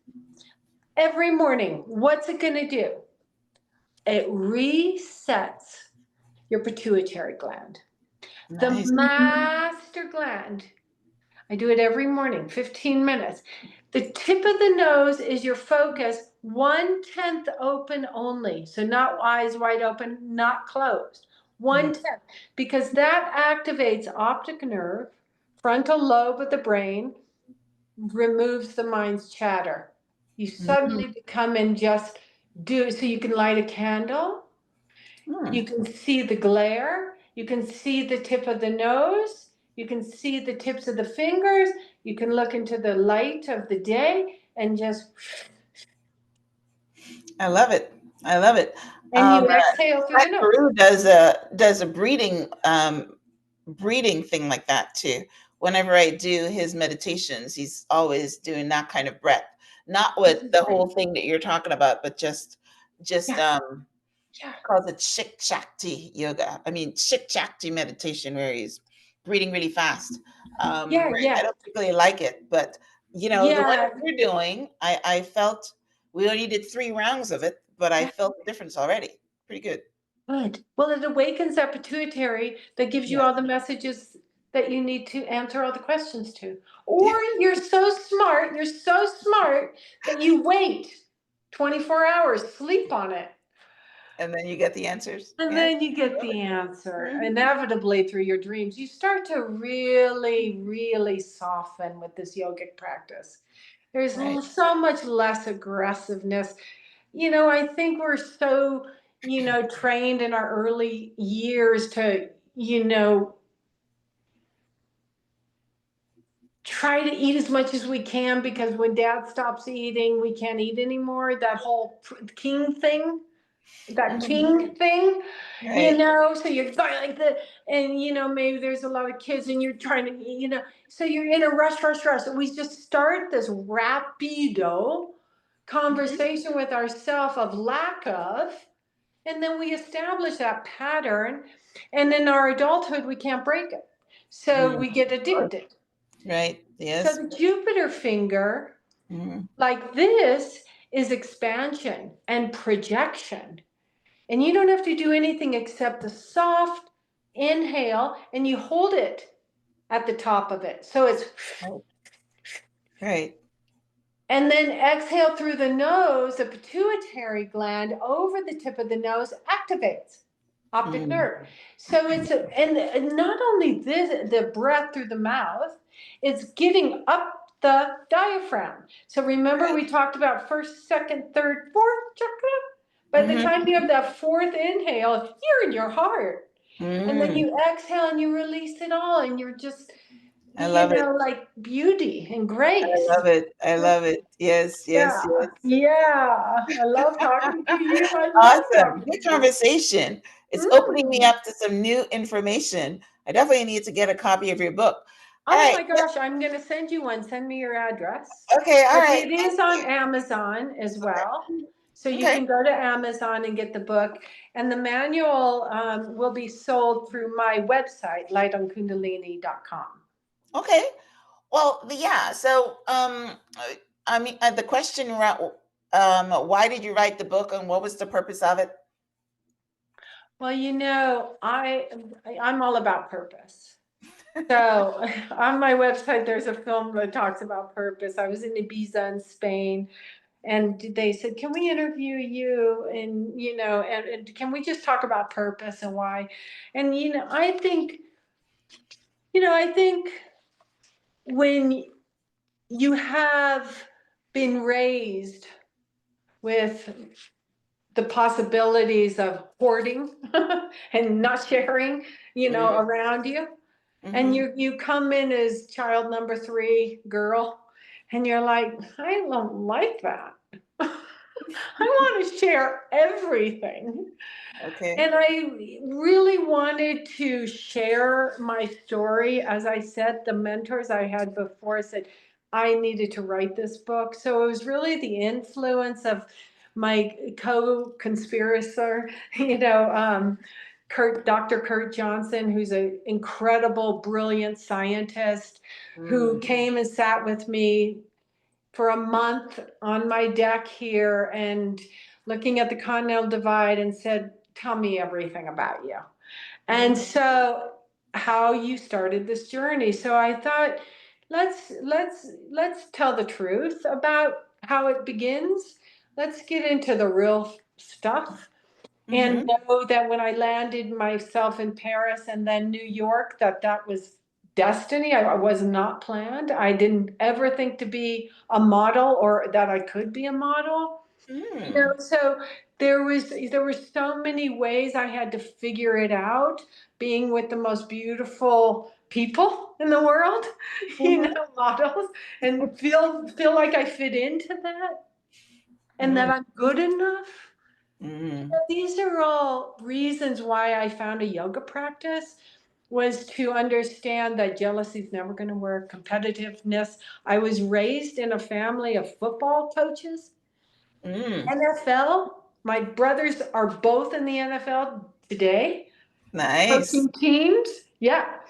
every morning. What's it going to do? It resets your pituitary gland, the Nice. master gland. I do it every morning, 15 minutes. The tip of the nose is your focus, 1/10 open only. So not eyes wide open, not closed. 1/10, because that activates optic nerve, frontal lobe of the brain, removes the mind's chatter. You Mm-hmm. suddenly become and just do, so you can light a candle, Mm. you can see the glare, you can see the tip of the nose, you can see the tips of the fingers, you can look into the light of the day and just, I love it. I love it. and you exhale through the nose. Guru does a breathing thing like that too. Whenever I do his meditations, he's always doing that kind of breath. Not This with is the great. whole thing that you're talking about, but just Yeah, yeah, calls it Shik Shakti yoga. I mean Shik Shakti meditation, where he's breathing really fast. yeah, Right. I yeah, don't particularly like it, but the one yeah, that you're doing, I felt we only did 3 rounds of it, but I yeah. felt the difference already. Pretty good. Good. Well, it awakens that pituitary that gives you Yeah. all the messages that you need to answer all the questions to. Or you're so smart that you wait 24 hours, sleep on it. And then you get the answers. And Yeah. then you get the answer. Mhm. Inevitably, through your dreams, you start to really, really soften with this yogic practice. There's Right. so much less aggressiveness. I think we're so, trained in our early years to, try to eat as much as we can because when dad stops eating, we can't eat anymore. That whole king thing, that Mhm. king thing, Right. so you're going like the, and maybe there's a lot of kids and you're trying to, so you're in a rush. We just start this rapido Mhm. conversation with ourself of lack of, and then we establish that pattern, and in our adulthood we can't break it, so Mm. we get addicted. Right. So Yes. the Jupiter finger, Mhm. like this, is expansion and projection. And you don't have to do anything except the soft inhale, and you hold it at the top of it. So it's, Right. Right. and then exhale through the nose, the pituitary gland over the tip of the nose activates optic Mm. nerve. So and not only this, the breath through the mouth, it's getting up the diaphragm. So remember Right. we talked about first, second, third, fourth chakra? By the Mhm. time you have that fourth inhale, you're in your heart. And then Mm. you exhale and you release it all, and you're just, I love it. like beauty and I grace. love it. I love it. Yes. Yes. Yeah, Yes. yeah. I love talking to you. I love Awesome. talking Good to you. conversation. It's opening me Mm. up to some new information. I definitely need to get a copy of your book. All Oh right. my gosh, I'm going to send you one. Send me your address. Okay. All But right. it Thank is on you. Amazon as well. So you Okay. can go to Amazon and get the book. And the manual will be sold through my website, lightonkundalini.com. Okay. Well, yeah. So, I mean, the question around, why did you write the book and what was the purpose of it? Well, I'm all about purpose. So on my website, there's a film that talks about purpose. I was in Ibiza in Spain, and they said, "Can we interview you?" And and can we just talk about purpose and why? And I think when you have been raised with the possibilities of hoarding and not sharing, around you, and Mm-hmm. you come in as child number 3 girl, and you're like, I don't like that. I want to share everything. Okay. And I really wanted to share my story. As I said, the mentors I had before said I needed to write this book. So it was really the influence of my co-conspirator, Dr. Kurt Johnson, who's an incredible, brilliant scientist who Mm. came and sat with me for a month on my deck here and looking at the Continental Divide and said, tell me everything about you. And Mm. so how you started this journey. So I thought, let's tell the truth about how it begins. Let's get into the real stuff and Mm-hmm. know that when I landed myself in Paris and then New York, that was destiny. I was not planned. I didn't ever think to be a model or that I could be a model. Mm. So there were so many ways I had to figure it out, being with the most beautiful people in the world, Mm-hmm. models, and feel like I fit into that and that Mm. I'm good enough. Mm. These are all reasons why I found a yoga practice, was to understand that jealousy is never going to work, competitiveness. I was raised in a family of football coaches, Mm. NFL. My brothers are both in the NFL today, Nice. coaching teams. Yeah.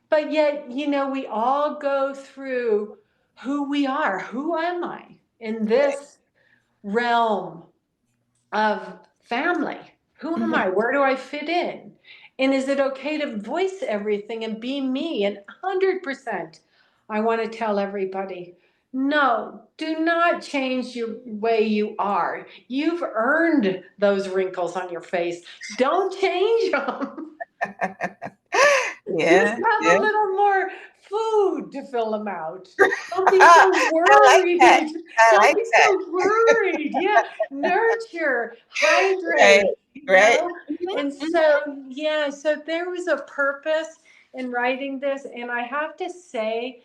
But yet, we all go through who we are. Who am I in this realm of family? Who am I? Where do I fit in? And is it okay to voice everything and be me? And 100%, I want to tell everybody, no, do not change your way you are. You've earned those wrinkles on your face. Don't change them. Just Yeah, have a yeah. little more food to fill them out. Don't be I so like that. worried. I Don't like be that. so worried. Yeah. Nurture, Right, hydrate, you right. know? And Mhm, so, yeah, so there was a purpose in writing this. And I have to say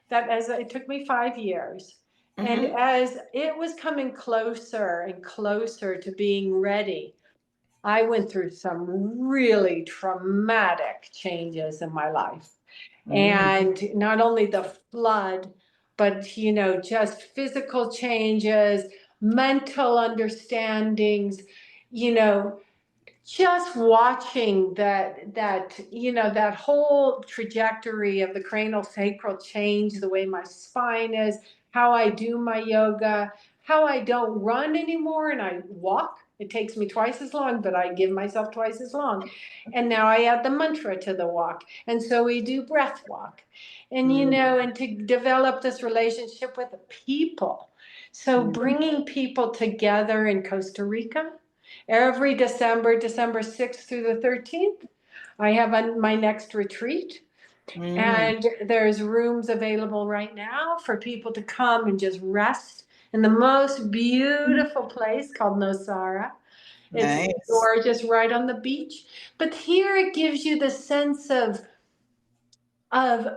that as it took me 5 years, and mhm, as it was coming closer and closer to being ready, I went through some really traumatic changes in my life. mm, And not only the flood, but, just physical changes, mental understandings, you know, just watching that whole trajectory of the cranial sacral change, the way my spine is, how I do my yoga, how I don't run anymore and I walk. It takes me twice as long, but I give myself twice as long. And now I add the mantra to the walk. And so we do breath walk. And mm, and to develop this relationship with people. So mm. bringing people together in Costa Rica every December, December 6th through the 13th, I have my next retreat. Mm, And there's rooms available right now for people to come and just rest in the most beautiful place called Nosara. It's nice. gorgeous right on the beach. But here it gives you the sense of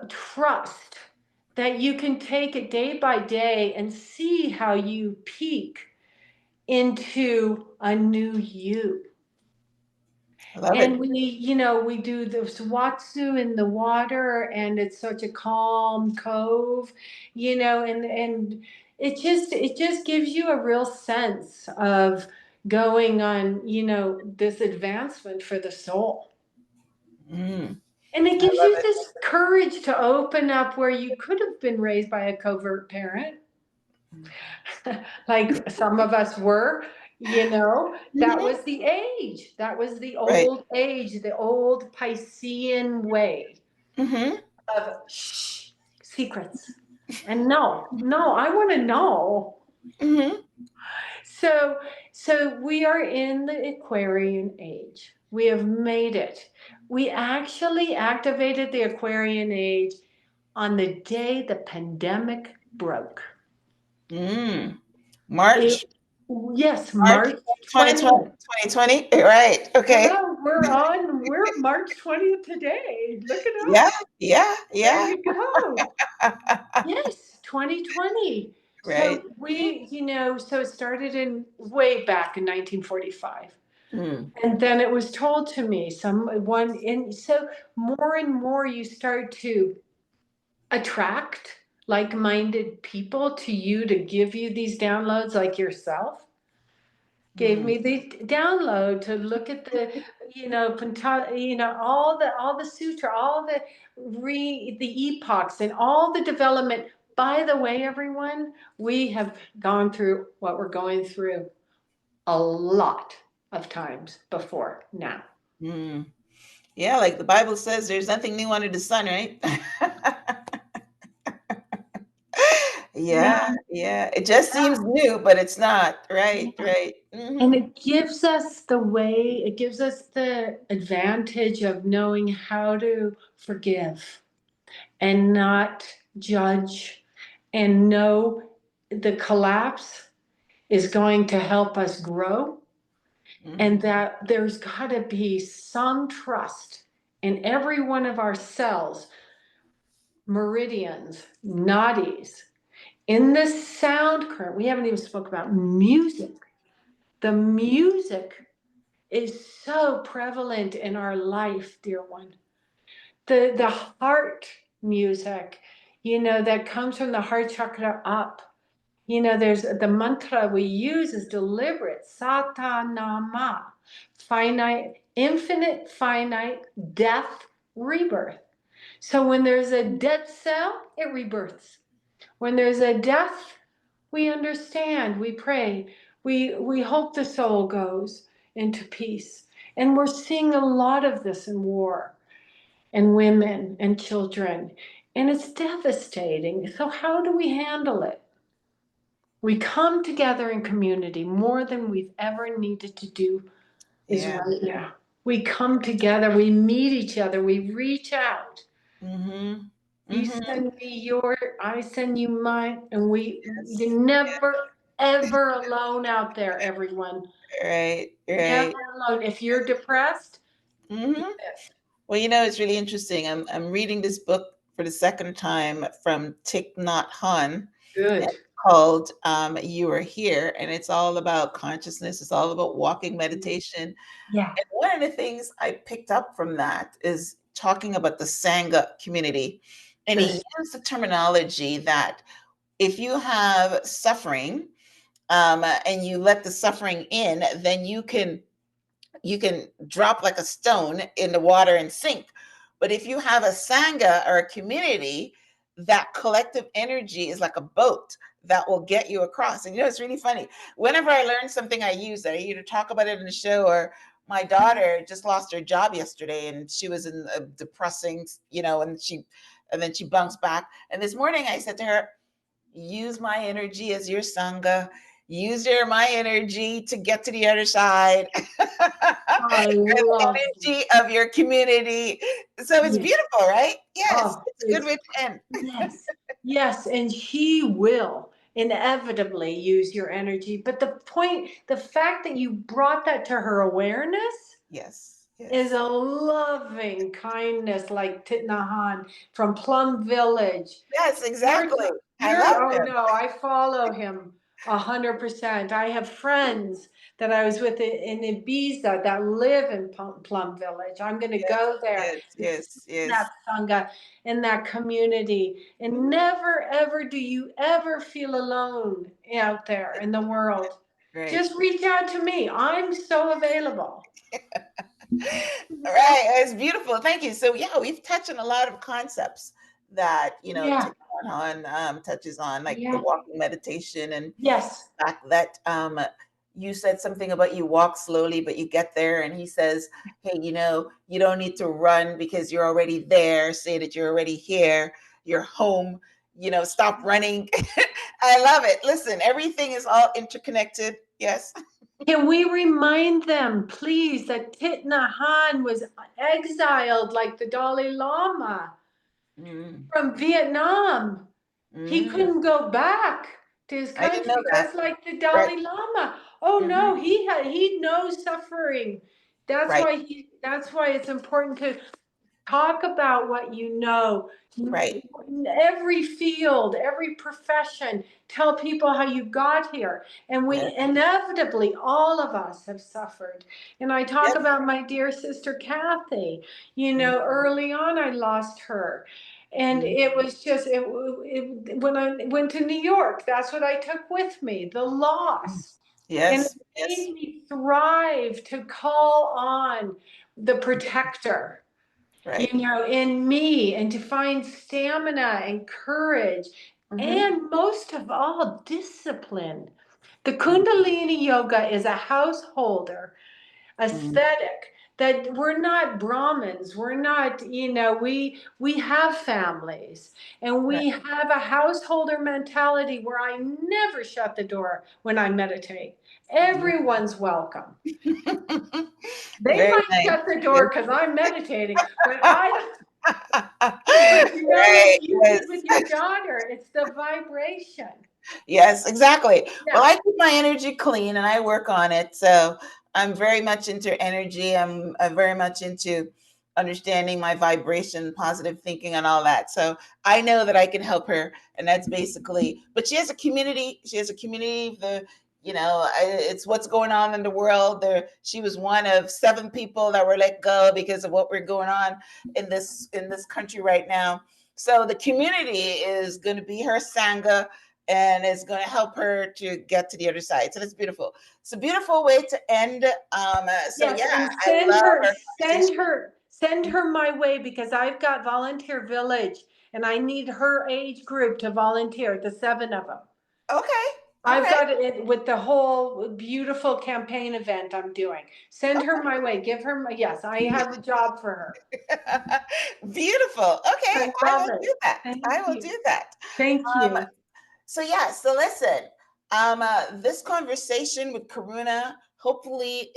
trust that you can take it day by day and see how you peak into a new you. I love And it. we do this Watsu in the water, and it's such a calm cove, and it just gives you a real sense of going on, this advancement for the soul. Mm, And it I gives love you it. this courage to open up where you could have been raised by a covert parent, like some of us were, that Mhm, was the age. That was the right. old age, the old Piscean way Mhm, of shh, secrets. And no, I want to know. mhm, So, so we are in the Aquarian age. We have made it. We actually activated the Aquarian age on the day the pandemic broke. mm. It, March, yes, March March 2020, 20th. 2020. Right. Okay. Hello, we're March 20th today. Look at Yeah, us. yeah, There yeah. you go. Yes, 2020. So Right. so it started in way back in 1945. Mm, And then it was told to me and so more and more you start to attract like-minded people to you to give you these downloads like yourself gave mm, me the download to look at the all the sutra, all the epochs and all the development. By the way, everyone, we have gone through what we're going through a lot of times before now. mm. Yeah, like the Bible says, there's nothing new under the sun, right? Yeah, Yeah, yeah. It just seems new, but it's not. Right, yeah. right. And Mhm, it gives us the advantage of knowing how to forgive and not judge and know the collapse is going to help us grow, and mhm, that there's got to be some trust in every one of our cells, meridians, nadis, in this sound current. We haven't even spoke about music. The music is so prevalent in our life, dear one. The heart music, that comes from the heart chakra up. There's the mantra we use is deliberate, satanama, finite, infinite, finite, death, rebirth. So when there's a dead cell, it rebirths. When there's a death, we understand, we pray, we hope the soul goes into peace. And we're seeing a lot of this in war and women and children. And it's devastating. So how do we handle it? We come together in community more than we've ever needed to do is Yeah. right now. We come together, we meet each other, we reach out. Mm-hmm. You Mm-hmm. send me your, I send you mine, and Yes. you're never, ever alone out there, everyone. Right. Never Right. alone. If you're depressed, you Mm-hmm. live. Well, it's really interesting. I'm reading this book for the second time from Thich Nhat Hanh, and Good. it's called "You Are Here," and it's all about consciousness. It's all about walking meditation. Yeah. And one of the things I picked up from that is talking about the Sangha community, and he Good. used the terminology that if you have suffering, and you let the suffering in, then you can drop like a stone in the water and sink. But if you have a sangha or a community, that collective energy is like a boat that will get you across. And it's really funny. Whenever I learn something, I use that. I either talk about it in the show, or my daughter just lost her job yesterday and she was in a depressing, and then she bounced back. And this morning I said to her, use my energy as your sangha, use my energy to get to the other side. I The love it. energy of your community. So it's Yeah. beautiful, right? Yes, Oh, it's a good it's way to end. yes, yes, and he will inevitably use your energy. But the point, the fact that you brought that to her awareness Yes, is yes, a loving kindness, like Thich Nhat Hanh from Plum Village. yes, You're, exactly. I you're, love oh him. no, I follow him 100%. I have friends that I was with in Ibiza that live in Plum Village. I'm going to Yes, go there yes, and yes, that yes. sangha in that community. And Mhm. never ever do you ever feel alone out there in the world. Great. Just reach out to me. I'm so available. All right, it's beautiful. Thank you. So yeah, we've touched on a lot of concepts that Yeah. Thich Nhat Hanh touches on, like the Yeah. walking meditation, and Yes. the fact that you said something about you walk slowly, but you get there. And he says, hey, you don't need to run because you're already there. Say that you're already here. You're home. Stop running. I love it. Listen, everything is all interconnected. Yes. Can we remind them, please, that Thich Nhat Hanh was exiled like the Dalai Lama Mm, from Vietnam? He mm. couldn't go back to his I didn't know country that. just like the Right. Dalai Lama. Oh Hmm. no, he knows suffering. Right. That's why it's important to talk about what you know. Right. In every field, every profession, tell people how you got here. And Yes. we inevitably, all of us have suffered. And I talk Yes. about my dear sister Kathy. Mhm, Early on, I lost her. And mhm. it was just, when I went to New York, that's what I took with me, the loss. And it Yes. Yes. made me thrive to call on the protector, Right. in me, and to find stamina and courage, Hmm. and most of all, discipline. The Kundalini Yoga is a householder Hmm. aesthetic that we're not Brahmins. We're not, we have families and Right. we have a householder mentality where I never shut the door when I meditate. Mhm. Everyone's welcome. They Very might nice. shut the Yes. door because I'm meditating, but I but like Right. you Yes. did with your daughter, it's the vibration. Yes, exactly. Well, Yeah. I keep my energy clean and I work on it. So I'm very much into energy. I'm very much into understanding my vibration, positive thinking, and all that. So I know that I can help her. And that's basically, but she has a community. She has a community. It's what's going on in the world. She was one of 7 people that were let go because of what we're going on in this country right now. So the community is going to be her sangha, and it's going to help her to get to the other side. So that's beautiful. It's a beautiful way to end. So Yes, yeah, and I love our conversation. send her my way, because I've got Volunteer Village and I need her age group to volunteer, the 7 of them. Okay. All I've right. got it with the whole beautiful campaign event I'm doing. Send her my way. Give her my, yes, I have a job for her. Beautiful. Okay, I I love will it. do that. I Thank will you. do that. Thank Um, you. so yeah, so listen, this conversation with Karuna, hopefully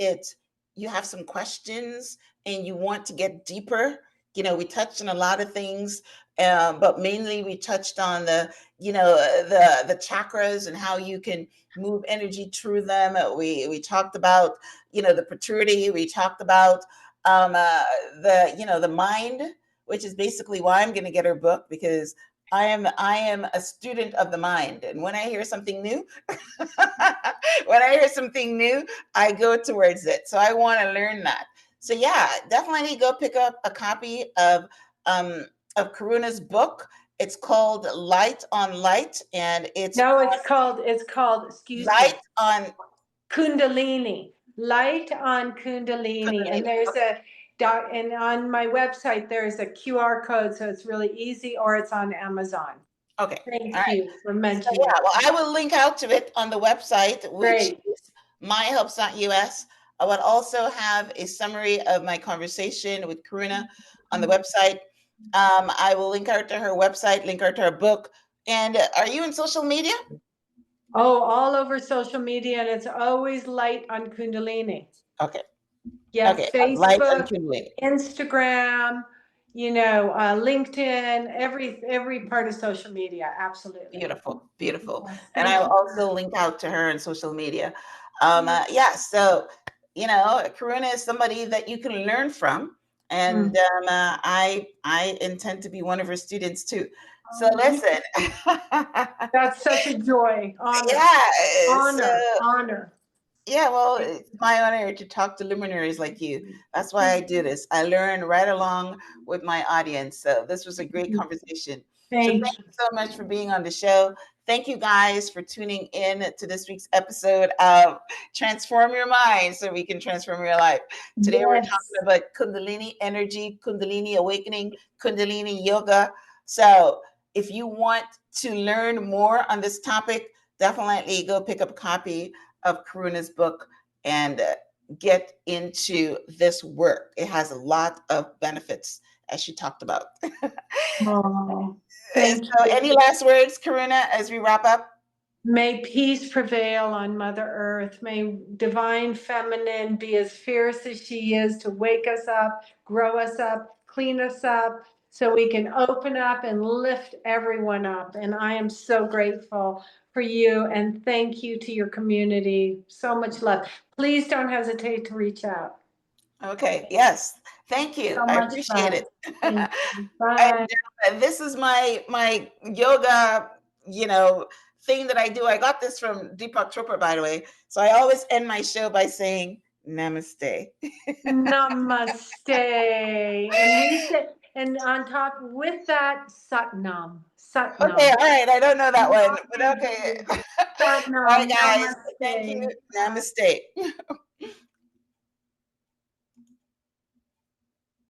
you have some questions and you want to get deeper. You know, we touched on a lot of things, but mainly we touched on the chakras and how you can move energy through them. We talked about the paternity. We talked about the mind, which is basically why I'm going to get her book, because I am a student of the mind, and when I hear something new, I go towards it. So I want to learn that. So yeah, definitely go pick up a copy um of Karuna's book. It's called Light on Light, and it's No, it's called, excuse Light me, on Kundalini. Light on Kundalini. And Kundalini. there's a dot, and on my website there's a QR code, so it's really easy, or it's on Amazon. Okay. All Thank right. you for So mentioning. yeah, well, I will link out to it on the website, which Great. is myhelps.us. I would also have a summary of my conversation with Karuna on the website. I will link out to her website, link out to her book. And are you in social media? Oh, all over social media, and it's always Light on Kundalini. Okay. Yes, Okay. Light on Facebook, Kundalini. Instagram, LinkedIn, every part of social media. Absolutely. Beautiful, beautiful. Yes, And thank I'll you. also link out to her on social media. Yeah, so Karuna is somebody that you can learn from, and Mm. I intend to be one of her students too. So Oh, listen, that's such a joy, honor, yeah, so honor, honor. yeah, well, it's my honor to talk to luminaries like you. That's why I do this. I learn right along with my audience. So this was a great conversation. So thank Thank you you. so much for being on the show. Thank you guys for tuning in to this week's episode of Transform Your Mind so we can transform your life. Today we're Yes. talking about Kundalini energy, Kundalini awakening, Kundalini yoga. So if you want to learn more on this topic, definitely go pick up a copy of Karuna's book and get into this work. It has a lot of benefits, as she talked about. Oh, thank So, you. any last words, Karuna, as we wrap up? May peace prevail on Mother Earth. May divine feminine be as fierce as she is to wake us up, grow us up, clean us up, so we can open up and lift everyone up. And I am so grateful for you, and thank you to your community. So much love. Please don't hesitate to reach out. Okay, yes. Thank you. So I much appreciate love. it. Thank you. And Bye. this is my yoga, thing that I do. I got this from Deepak Chopra, by the way. So I always end my show by saying namaste. Namaste. And we said, and on top with that, Satnam. Okay, Satnam. all right. I don't know that one, but Thank okay. you. All right, Satnam. guys. Thank you. Namaste. Bye. Namaste.